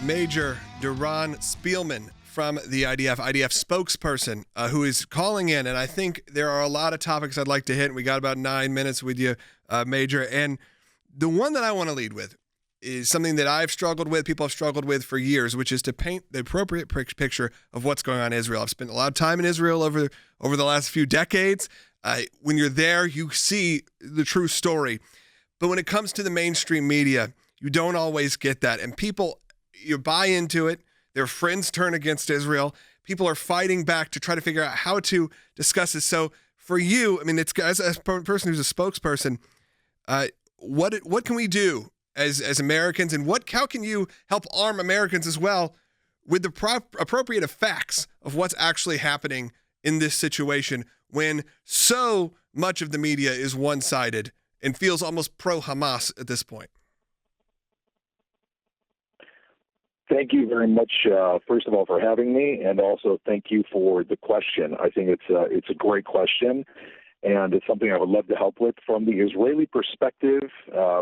Major Doron Spielman from the IDF spokesperson, who is calling in. And I think there are a lot of topics I'd like to hit. We got about 9 minutes with you, Major. And the one that I want to lead with is something that I've struggled with, people have struggled with for years, which is to paint the appropriate picture of what's going on in Israel. I've spent a lot of time in Israel over the last few decades. When you're there, you see the true story. But when it comes to the mainstream media, you don't always get that. And people, you buy into it. Their friends turn against Israel. People are fighting back to try to figure out how to discuss this. So for you, I mean, it's as a person who's a spokesperson, what can we do as Americans, and how can you help arm Americans as well with the appropriate facts of what's actually happening in this situation when so much of the media is one-sided and feels almost pro-Hamas at this point? Thank you very much, first of all, for having me, and also thank you for the question. I think it's a great question, and it's something I would love to help with. From the Israeli perspective,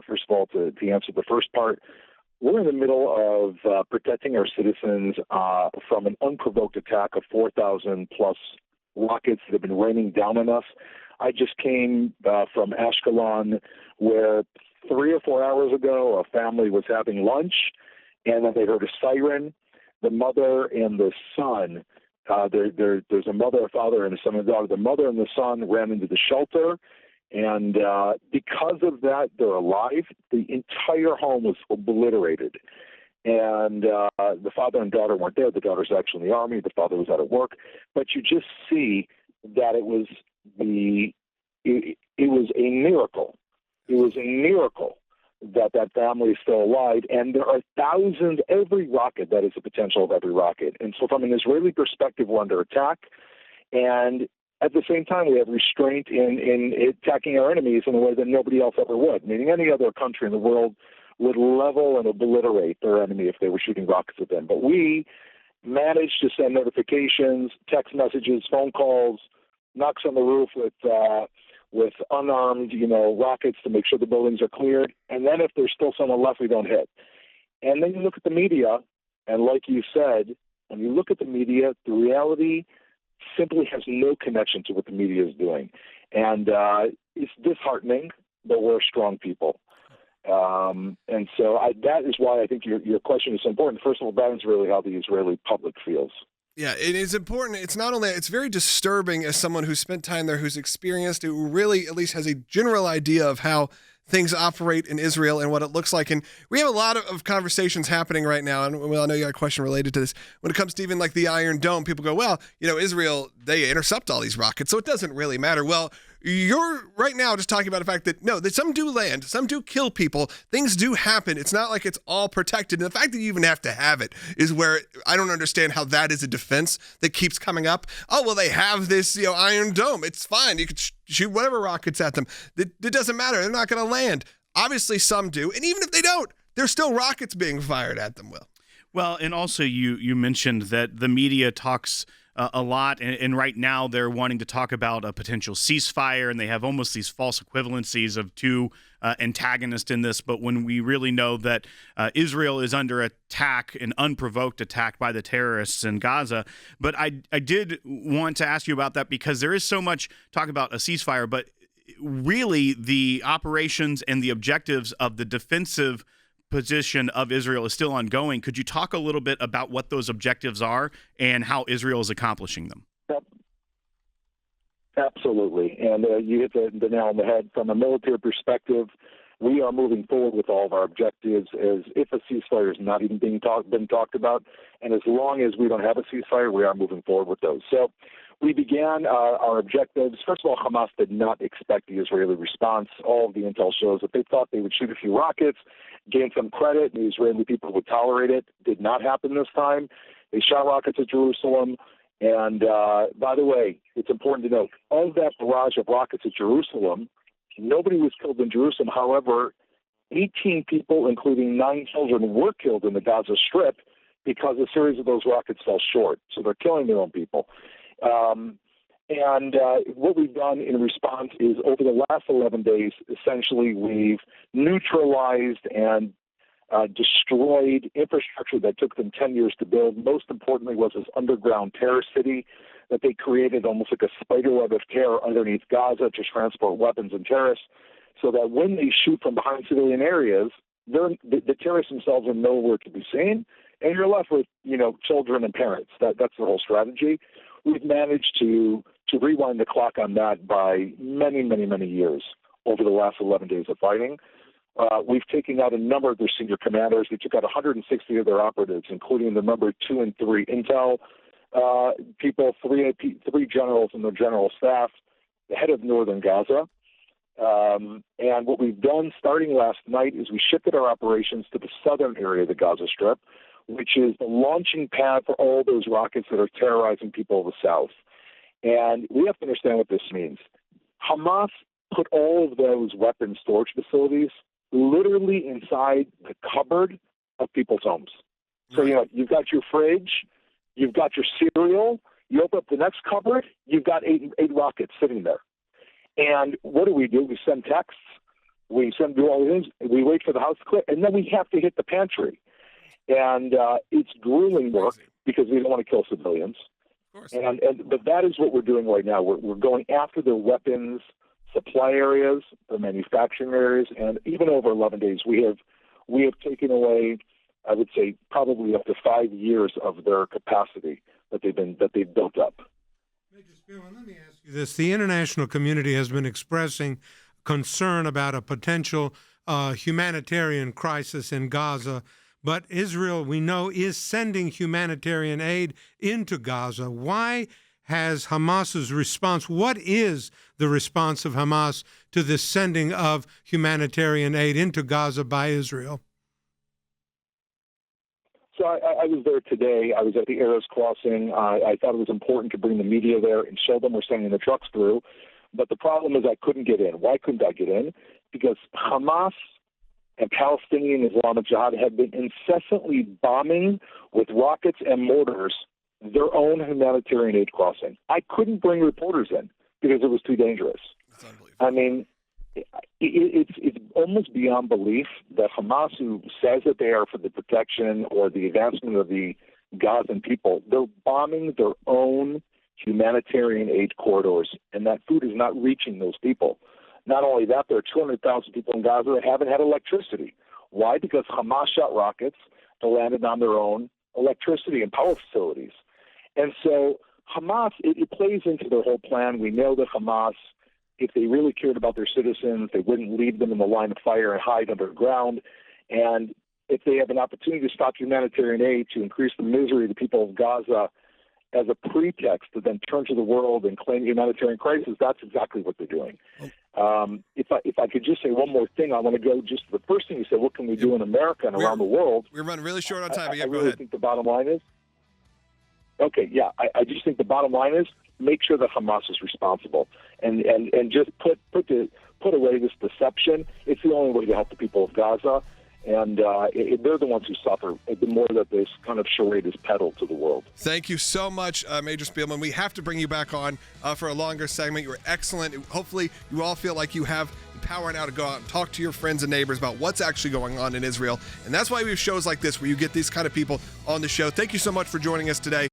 first of all, to answer the first part, we're in the middle of protecting our citizens from an unprovoked attack of 4,000-plus rockets that have been raining down on us. I just came from Ashkelon, where 3 or 4 hours ago, a family was having lunch, and then they heard a siren. The mother and the son, there's a mother, a father, and a son and a daughter. The mother and the son ran into the shelter, and because of that, they're alive. The entire home was obliterated. And the father and daughter weren't there. The daughter's actually in the Army. The father was out at work. But you just see that it was a miracle. It was a miracle that family is still alive, and there are thousands, every rocket, that is the potential of every rocket. And so from an Israeli perspective, we're under attack, and at the same time, we have restraint in attacking our enemies in a way that nobody else ever would, meaning any other country in the world would level and obliterate their enemy if they were shooting rockets at them. But we managed to send notifications, text messages, phone calls, knocks on the roof with unarmed, rockets to make sure the buildings are cleared. And then if there's still someone left, we don't hit. And then you look at the media, and like you said, when you look at the media, the reality simply has no connection to what the media is doing. And it's disheartening, but we're strong people. And so that is why I think your question is so important. First of all, that is really how the Israeli public feels. Yeah, it is important. It's not only, it's very disturbing as someone who's spent time there, who's experienced it, who really at least has a general idea of how things operate in Israel and what it looks like. And we have a lot of conversations happening right now. And I know you got a question related to this. When it comes to even like the Iron Dome, people go, well, Israel, they intercept all these rockets, so it doesn't really matter. Well, you're right now just talking about the fact that, no, that some do land, some do kill people, things do happen. It's not like it's all protected. And the fact that you even have to have it is where I don't understand how that is a defense that keeps coming up. Oh, well, they have this, Iron Dome. It's fine. You could shoot whatever rockets at them. It doesn't matter. They're not going to land. Obviously, some do. And even if they don't, there's still rockets being fired at them, Will. Well, and also you mentioned that the media talks a lot, and right now they're wanting to talk about a potential ceasefire, and they have almost these false equivalencies of two antagonists in this. But when we really know that Israel is under attack, an unprovoked attack by the terrorists in Gaza. But I did want to ask you about that, because there is so much talk about a ceasefire, but really the operations and the objectives of the defensive position of Israel is still ongoing. Could you talk a little bit about what those objectives are and how Israel is accomplishing them? Absolutely. And you hit the nail on the head. From a military perspective, we are moving forward with all of our objectives as if a ceasefire is not even been talked about. And as long as we don't have a ceasefire, we are moving forward with those. So we began our objectives. First of all, Hamas did not expect the Israeli response. All of the intel shows that they thought they would shoot a few rockets, gain some credit, and the Israeli people would tolerate it. Did not happen this time. They shot rockets at Jerusalem. And by the way, it's important to note, of that barrage of rockets at Jerusalem, nobody was killed in Jerusalem. However, 18 people, including 9 children, were killed in the Gaza Strip because a series of those rockets fell short. So they're killing their own people. And what we've done in response is, over the last 11 days, essentially we've neutralized and destroyed infrastructure that took them 10 years to build. Most importantly was this underground terror city that they created, almost like a spiderweb of terror underneath Gaza to transport weapons and terrorists, so that when they shoot from behind civilian areas, the terrorists themselves are nowhere to be seen, and you're left with, children and parents. That's the whole strategy. We've managed to rewind the clock on that by many, many, many years over the last 11 days of fighting. We've taken out a number of their senior commanders. We took out 160 of their operatives, including the number 2 and 3 intel people, three generals and their general staff, the head of northern Gaza. And what we've done starting last night is we shifted our operations to the southern area of the Gaza Strip, which is the launching pad for all those rockets that are terrorizing people of the south. And we have to understand what this means. Hamas put all of those weapons storage facilities literally inside the cupboard of people's homes. So, you've got your fridge, you've got your cereal, you open up the next cupboard, you've got eight rockets sitting there. And what do? We send texts, do all these things, we wait for the house to clear, and then we have to hit the pantry. And it's grueling work because we don't want to kill civilians. Of course. But that is what we're doing right now. We're going after the weapons supply areas, the manufacturing areas, and even over 11 days, we have taken away, I would say, probably up to 5 years of their capacity that they've built up. Major Spielman, let me ask you this: the international community has been expressing concern about a potential humanitarian crisis in Gaza. But Israel, we know, is sending humanitarian aid into Gaza. Why has Hamas's response, what is the response of Hamas to the sending of humanitarian aid into Gaza by Israel? So I was there today. I was at the Arrows Crossing. I thought it was important to bring the media there and show them we're sending the trucks through. But the problem is I couldn't get in. Why couldn't I get in? Because Hamas and Palestinian Islamic Jihad had been incessantly bombing with rockets and mortars their own humanitarian aid crossing. I couldn't bring reporters in because it was too dangerous. That's unbelievable. I mean, it's almost beyond belief that Hamas, who says that they are for the protection or the advancement of the Gazan people, they're bombing their own humanitarian aid corridors, and that food is not reaching those people. Not only that, there are 200,000 people in Gaza that haven't had electricity. Why? Because Hamas shot rockets that landed on their own electricity and power facilities. And so Hamas, it plays into their whole plan. We know that Hamas, if they really cared about their citizens, they wouldn't leave them in the line of fire and hide underground. And if they have an opportunity to stop humanitarian aid to increase the misery of the people of Gaza as a pretext to then turn to the world and claim humanitarian crisis, that's exactly what they're doing. If I could just say one more thing, I want to go just to the first thing you said, what can we do in America and around the world? We're running really short on time. I go really ahead. think the bottom line is, I just think the bottom line is make sure that Hamas is responsible and just put away this deception. It's the only way to help the people of Gaza. And they're the ones who suffer the more that this kind of charade is peddled to the world. Thank you so much, Major Spielman. We have to bring you back on for a longer segment. You were excellent. Hopefully, you all feel like you have the power now to go out and talk to your friends and neighbors about what's actually going on in Israel. And that's why we have shows like this where you get these kind of people on the show. Thank you so much for joining us today.